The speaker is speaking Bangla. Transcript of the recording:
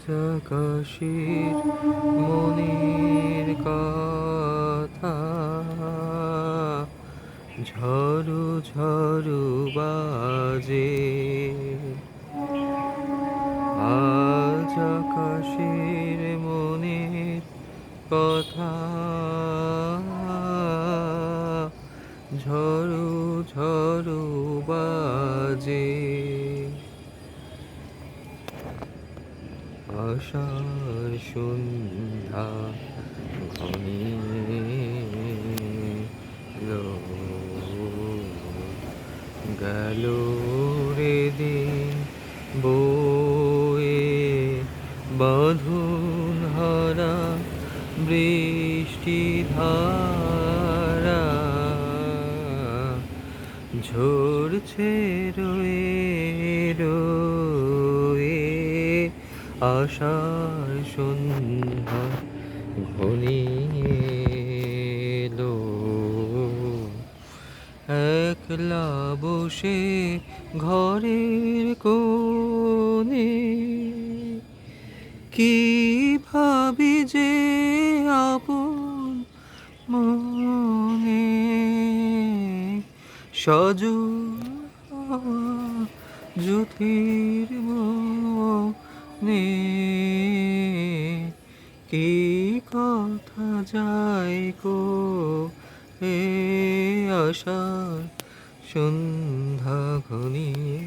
আকাশের মনের কথা ঝড়ু ঝড়ু বাজে। আজ আকাশের মনের কথা ঝড়ু ঝড়ু বাজে। আশার সন্ধ্যা ঘনিয়ে গেল রে দিন বয়ে বাঁধন হারা বৃষ্টি ধারা ঝরছে রয়ে রয়ে। আশার সন্ধ্যা ঘনিয়ে এলো, একলা বসে ঘরের কোণে কি ভাবি যে আপন মনে। জ্যোতির মনে কি কথা যায় কো এ। আশার সন্ধ্যা ঘনিয়ে